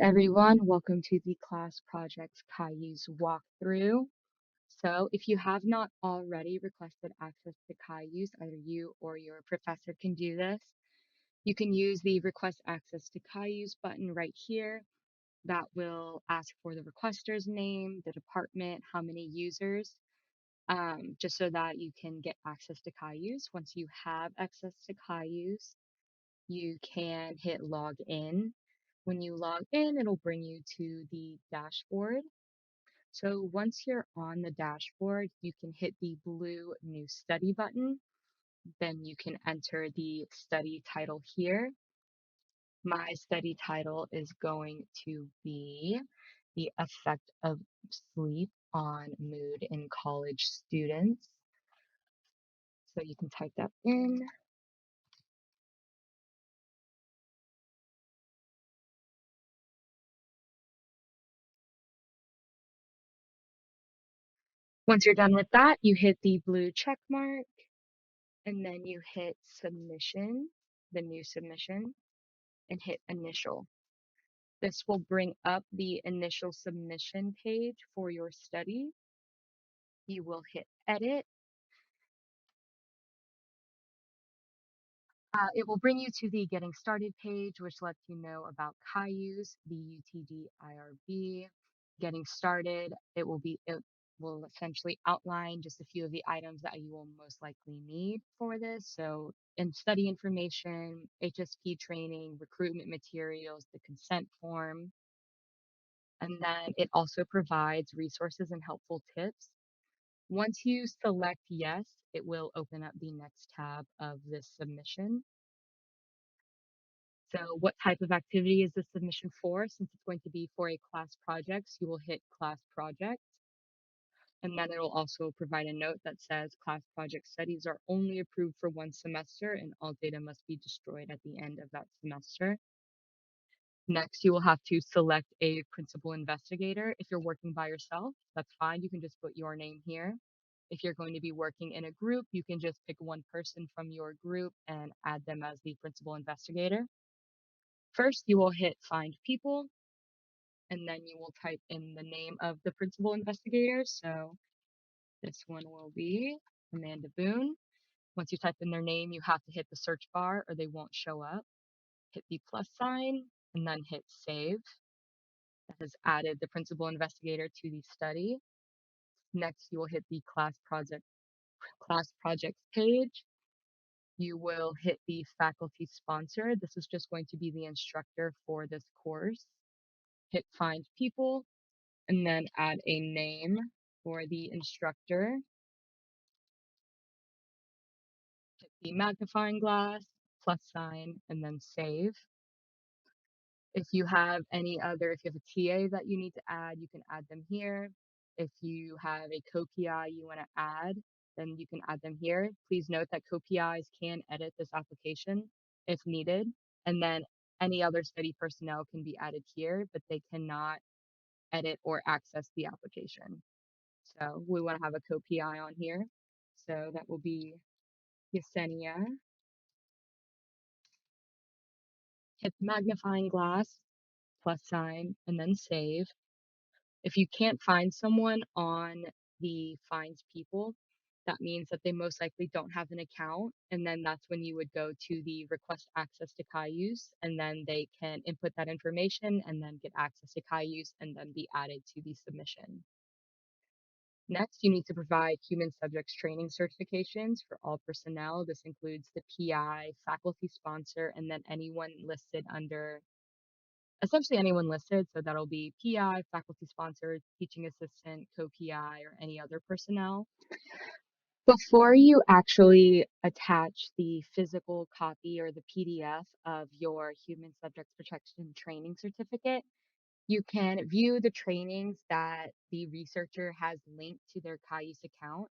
everyone, welcome to the class projects Cayuse walkthrough. So if you have not already requested access to Cayuse, either you or your professor can do this. You can use the request access to Cayuse button right here. That will ask for the requester's name, the department, how many users, just so that you can get access to Cayuse. Once you have access to Cayuse, you can hit log in. When you log in, it'll bring you to the dashboard. So once you're on the dashboard, you can hit the blue new study button. Then you can enter the study title here. My study title is going to be The Effect of Sleep on Mood in College Students. So you can type that in. Once you're done with that, you hit the blue check mark and then you hit submission, the new submission, and hit initial. This will bring up the initial submission page for your study. You will hit edit. It will bring you to the getting started page, which lets you know about Cayuse, the UTD IRB. Getting started, it will essentially outline just a few of the items that you will most likely need for this. So in study information, HSP training, recruitment materials, the consent form, and then it also provides resources and helpful tips. Once you select yes, it will open up the next tab of this submission. So what type of activity is the submission for? Since it's going to be for a class project, so you will hit class project. And then it'll also provide a note that says class project studies are only approved for one semester and all data must be destroyed at the end of that semester. Next, you will have to select a principal investigator. If you're working by yourself, that's fine. You can just put your name here. If you're going to be working in a group, you can just pick one person from your group and add them as the principal investigator. First, you will hit find people, and then you will type in the name of the principal investigator. So this one will be Amanda Boone. Once you type in their name, you have to hit the search bar or they won't show up. Hit the plus sign and then hit save. That has added the principal investigator to the study. Next, you will hit the class projects page. You will hit the faculty sponsor. This is just going to be the instructor for this course. Hit find people and then add a name for the instructor. Hit the magnifying glass, plus sign, and then save. If you have if you have a TA that you need to add, you can add them here. If you have a co-PI you want to add, then you can add them here. Please note that co-PIs can edit this application if needed, and then any other study personnel can be added here, but they cannot edit or access the application. So we want to have a co-PI on here. So that will be Yesenia. Hit the magnifying glass, plus sign, and then save. If you can't find someone on the finds people, that means that they most likely don't have an account. And then that's when you would go to the request access to Cayuse, and then they can input that information and then get access to Cayuse and then be added to the submission. Next, you need to provide human subjects training certifications for all personnel. This includes the PI, faculty sponsor, and then anyone listed under essentially anyone listed. So that'll be PI, faculty sponsor, teaching assistant, co-PI, or any other personnel. Before you actually attach the physical copy or the PDF of your human subjects protection training certificate, you can view the trainings that the researcher has linked to their Cayuse account.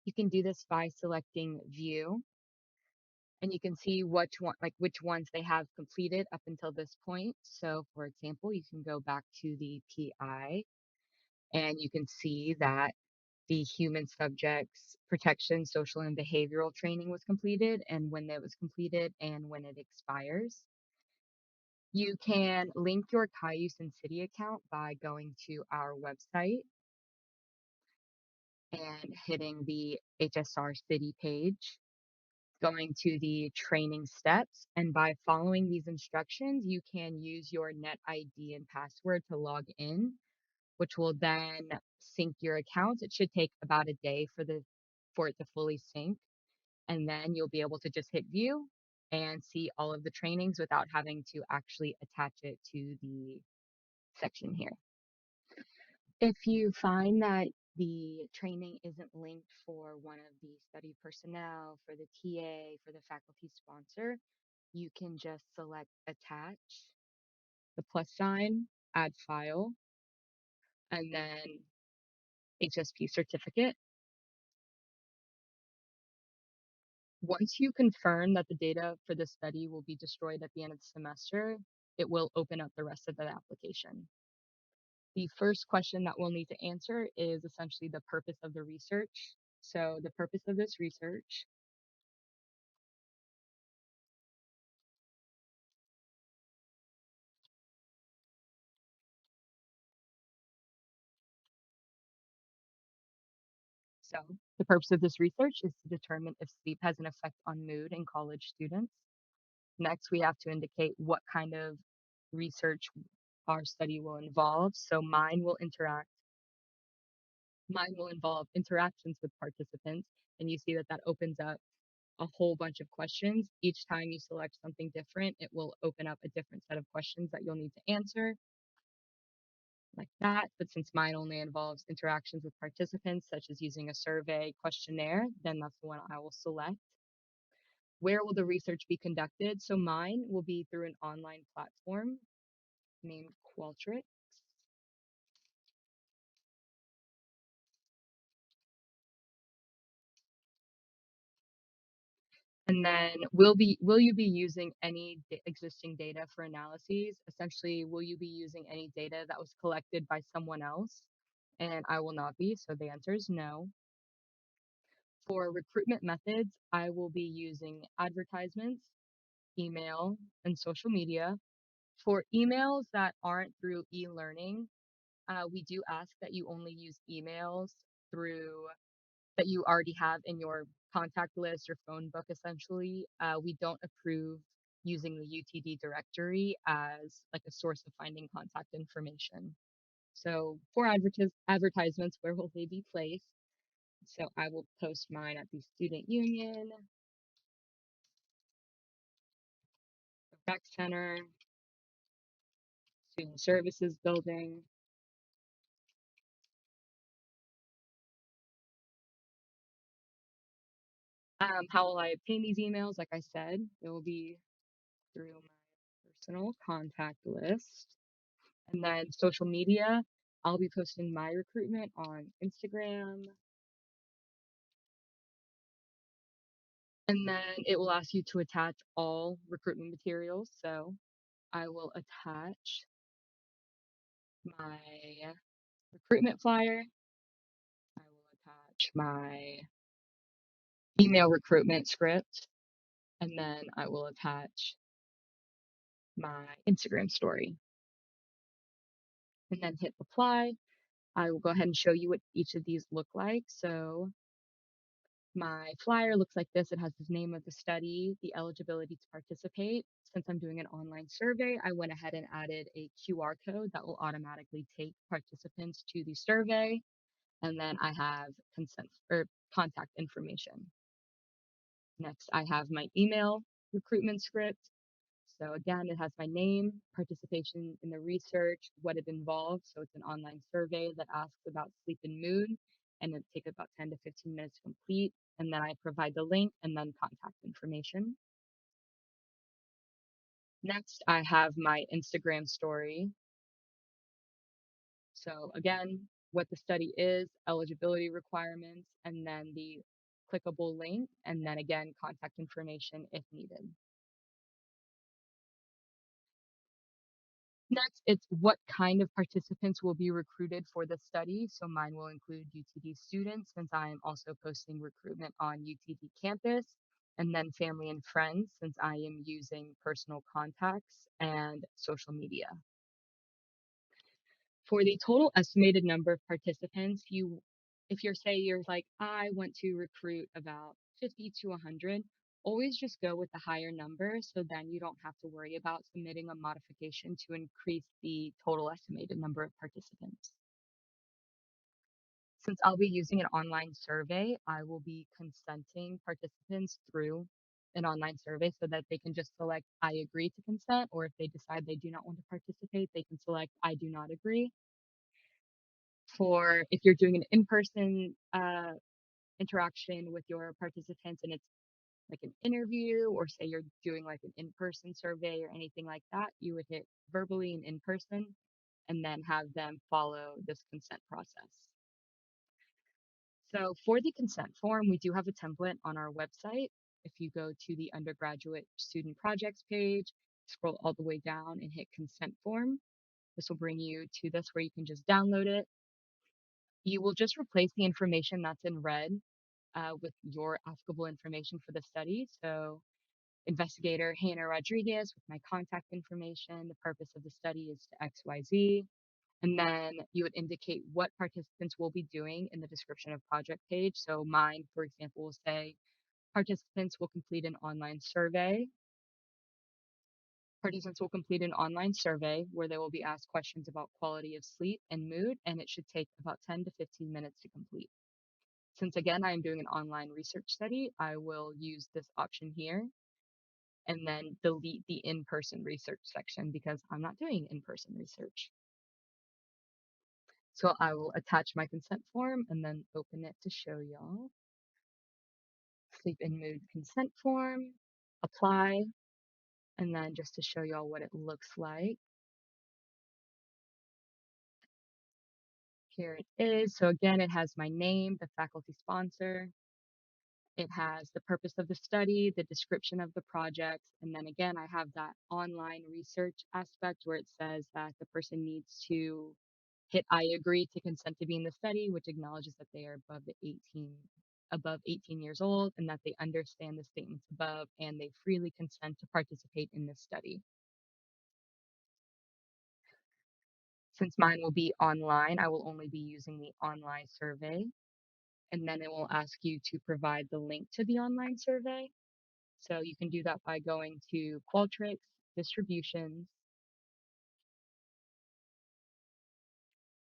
You can do this by selecting view, and you can see which ones they have completed up until this point. So for example, you can go back to the PI and you can see that the human subjects protection, social and behavioral training was completed and when it was completed and when it expires. You can link your Cayuse and City account by going to our website and hitting the HSR City page, going to the training steps, and by following these instructions, you can use your Net ID and password to log in, which will then sync your accounts. It should take about a day for it to fully sync, and then you'll be able to just hit view and see all of the trainings without having to actually attach it to the section here. If you find that the training isn't linked for one of the study personnel, for the TA, for the faculty sponsor, you can just select attach, the plus sign, add file, and then HSP certificate. Once you confirm that the data for the study will be destroyed at the end of the semester, it will open up the rest of the application. The first question that we'll need to answer is essentially the purpose of the research. So the purpose of this research, so the purpose of this research is to determine if sleep has an effect on mood in college students. Next, we have to indicate what kind of research our study will involve. So mine will involve interactions with participants, and you see that that opens up a whole bunch of questions. Each time you select something different, it will open up a different set of questions that you'll need to answer, like that. But since mine only involves interactions with participants, such as using a survey questionnaire, then that's the one I will select. Where will the research be conducted? So mine will be through an online platform named Qualtrics. And then will you be using any existing data for analyses? Essentially, will you be using any data that was collected by someone else? And I will not be, so the answer is no. For recruitment methods, I will be using advertisements, email, and social media. For emails that aren't through e-learning, we do ask that you only use emails through that you already have in your contact list or phone book, essentially. We don't approve using the UTD directory as like a source of finding contact information. So for advertisements, where will they be placed? So I will post mine at the Student Union, the Rec Center, Student Services Building. How will I obtain these emails? Like I said, it will be through my personal contact list. And then social media, I'll be posting my recruitment on Instagram. And then it will ask you to attach all recruitment materials. So I will attach my recruitment flyer. I will attach my email recruitment script. And then I will attach my Instagram story and then hit apply. I will go ahead and show you what each of these look like. So my flyer looks like this. It has the name of the study, the eligibility to participate. Since I'm doing an online survey, I went ahead and added a QR code that will automatically take participants to the survey. And then I have consent or contact information. Next, I have my email recruitment script. So again, it has my name, participation in the research, what it involves. So it's an online survey that asks about sleep and mood, and it takes about 10 to 15 minutes to complete. And then I provide the link and then contact information. Next, I have my Instagram story. So again, what the study is, eligibility requirements, and then the clickable link, and then again, contact information if needed. Next, it's what kind of participants will be recruited for the study. So mine will include UTD students since I am also posting recruitment on UTD campus. and then family and friends since I am using personal contacts and social media. For the total estimated number of participants, if you're like, I want to recruit about 50 to 100, always just go with the higher number so then you don't have to worry about submitting a modification to increase the total estimated number of participants. Since I'll be using an online survey, I will be consenting participants through an online survey so that they can just select I agree to consent, or if they decide they do not want to participate, they can select I do not agree. For if you're doing an in-person interaction with your participants and it's like an interview, or say you're doing like an in-person survey or anything like that, you would hit verbally and in person and then have them follow this consent process. So for the consent form, we do have a template on our website. If you go to the undergraduate student projects page, scroll all the way down and hit consent form, this will bring you to this where you can just download it. You will just replace the information that's in red with your applicable information for the study. So investigator Hannah Rodriguez with my contact information. The purpose of the study is to XYZ. And then you would indicate what participants will be doing in the description of project page. So mine, for example, will say participants will complete an online survey. Participants will complete an online survey where they will be asked questions about quality of sleep and mood, and it should take about 10 to 15 minutes to complete. Since again, I am doing an online research study, I will use this option here and then delete the in-person research section because I'm not doing in-person research. So I will attach my consent form and then open it to show y'all. Sleep and mood consent form, apply, and then just to show y'all what it looks like. Here it is. So again, it has my name, the faculty sponsor. It has the purpose of the study, the description of the projects, and then again, I have that online research aspect where it says that the person needs to hit I agree to consent to be in the study, which acknowledges that they are above 18 years old and that they understand the statements above and they freely consent to participate in this study. Since mine will be online, I will only be using the online survey, and then it will ask you to provide the link to the online survey. So you can do that by going to Qualtrics, Distributions,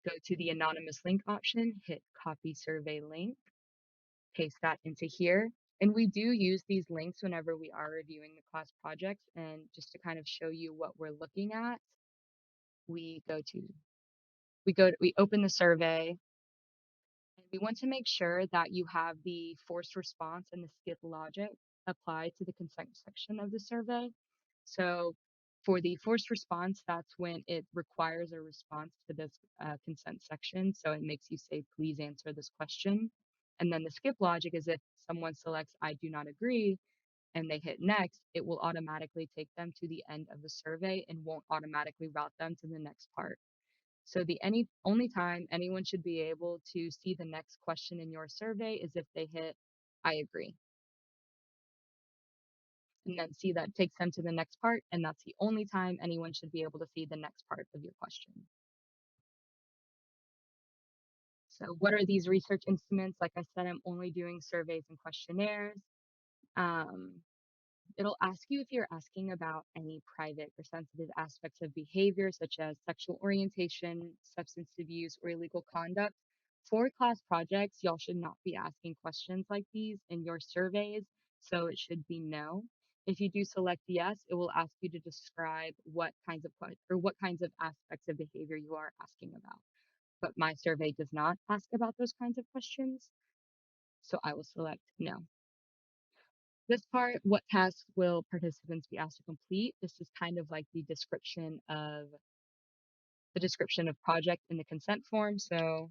go to the anonymous link option, hit Copy Survey Link, paste that into here. And we do use these links whenever we are reviewing the class projects. And just to kind of show you what we're looking at, we go to, we open the survey, and we want to make sure that you have the forced response and the skip logic applied to the consent section of the survey. So for the forced response, that's when it requires a response to this consent section. So it makes you say, please answer this question. And then the skip logic is if someone selects, I do not agree, and they hit next, it will automatically take them to the end of the survey and won't automatically route them to the next part. So the only time anyone should be able to see the next question in your survey is if they hit I agree. And then see that takes them to the next part, and that's the only time anyone should be able to see the next part of your question. So what are these research instruments? Like I said, I'm only doing surveys and questionnaires. Um, It'll ask you if you're asking about any private or sensitive aspects of behavior, such as sexual orientation, substance abuse, or illegal conduct. For class projects, y'all should not be asking questions like these in your surveys, so it should be no. If you do select yes, it will ask you to describe what kinds of what kinds of aspects of behavior you are asking about. But my survey does not ask about those kinds of questions, so I will select no. This part, what tasks will participants be asked to complete? This is kind of like the description of project in the consent form. So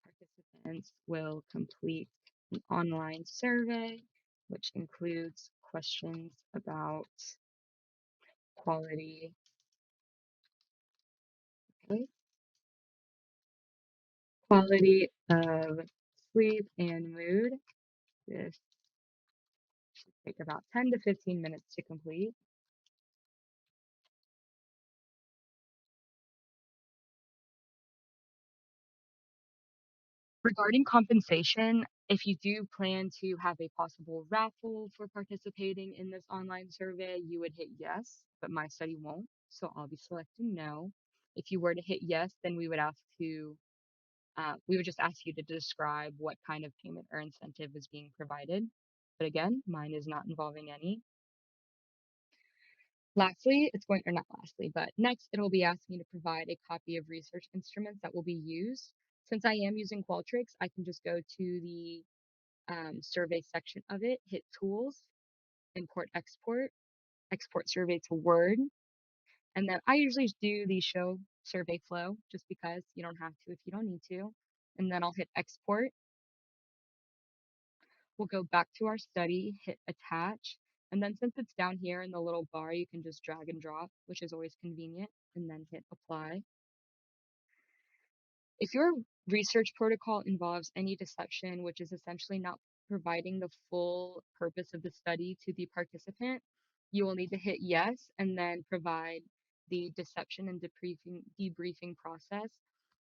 participants will complete an online survey, which includes questions about quality, okay, quality of sleep and mood. This Take about 10 to 15 minutes to complete. Regarding compensation, if you do plan to have a possible raffle for participating in this online survey, you would hit yes, but my study won't. So I'll be selecting no. If you were to hit yes, then we would just ask you to describe what kind of payment or incentive is being provided. But again, mine is not involving any. Lastly, it's going, or not lastly, but next it'll be asking you to provide a copy of research instruments that will be used. Since I am using Qualtrics, I can just go to the survey section of it, hit Tools, Import Export, Export Survey to Word, and then I usually do the Show Survey Flow just because you don't have to if you don't need to. And then I'll hit Export. We'll go back to our study, hit Attach, and then since it's down here in the little bar, you can just drag and drop, which is always convenient, and then hit Apply. If your research protocol involves any deception, which is essentially not providing the full purpose of the study to the participant, you will need to hit yes and then provide the deception and debriefing process.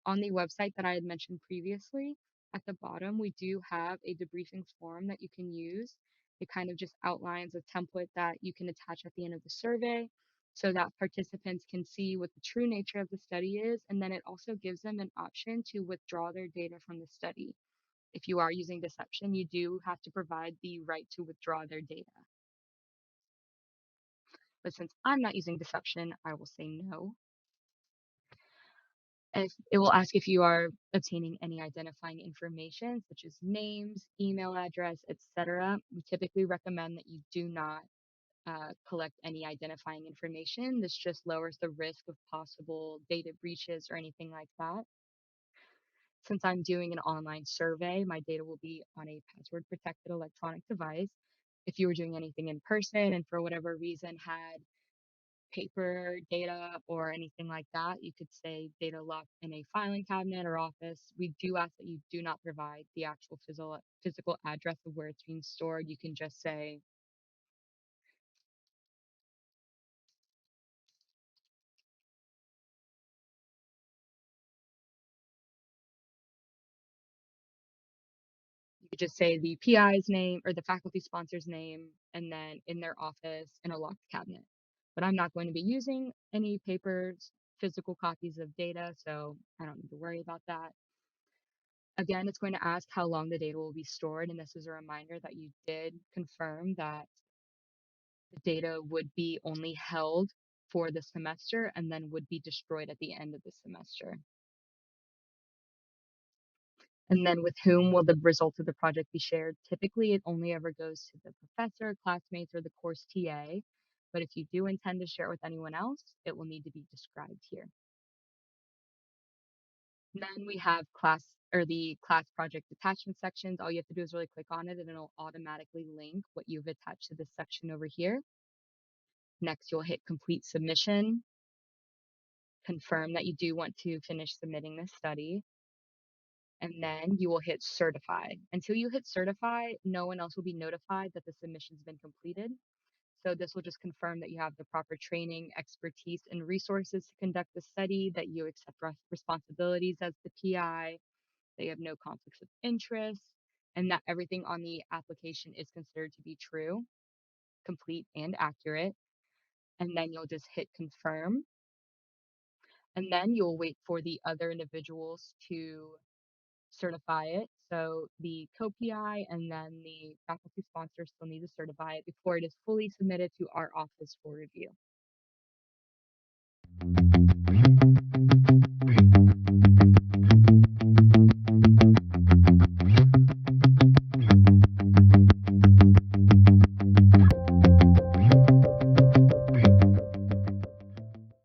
On the website that I had mentioned previously, at the bottom, we do have a debriefing form that you can use. It kind of just outlines a template that you can attach at the end of the survey so that participants can see what the true nature of the study is. And then it also gives them an option to withdraw their data from the study. If you are using deception, you do have to provide the right to withdraw their data. But since I'm not using deception, I will say no. If it will ask if you are obtaining any identifying information such as names, email address, etc. We typically recommend that you do not collect any identifying information. This just lowers the risk of possible data breaches or anything like that. Since I'm doing an online survey, my data will be on a password protected electronic device. If you were doing anything in person and for whatever reason had paper data or anything like that, you could say data locked in a filing cabinet or office. We do ask that you do not provide the actual physical address of where it's being stored. You can just say, you could just say the PI's name or the faculty sponsor's name, and then in their office in a locked cabinet. But I'm not going to be using any papers, physical copies of data, so I don't need to worry about that. Again, it's going to ask how long the data will be stored, and this is a reminder that you did confirm that the data would be only held for the semester and then would be destroyed at the end of the semester. And then with whom will the results of the project be shared? Typically, it only ever goes to the professor, classmates, or the course TA. But if you do intend to share it with anyone else, it will need to be described here. And then we have the class project attachment sections. All you have to do is really click on it and it'll automatically link what you've attached to this section over here. Next, you'll hit complete submission, confirm that you do want to finish submitting this study, and then you will hit certify. Until you hit certify, no one else will be notified that the submission's been completed. So this will just confirm that you have the proper training, expertise, and resources to conduct the study, that you accept responsibilities as the PI, that you have no conflicts of interest, and that everything on the application is considered to be true, complete, and accurate. And then you'll just hit confirm. And then you'll wait for the other individuals to certify it. So the co-PI and then the faculty sponsor still need to certify it before it is fully submitted to our office for review.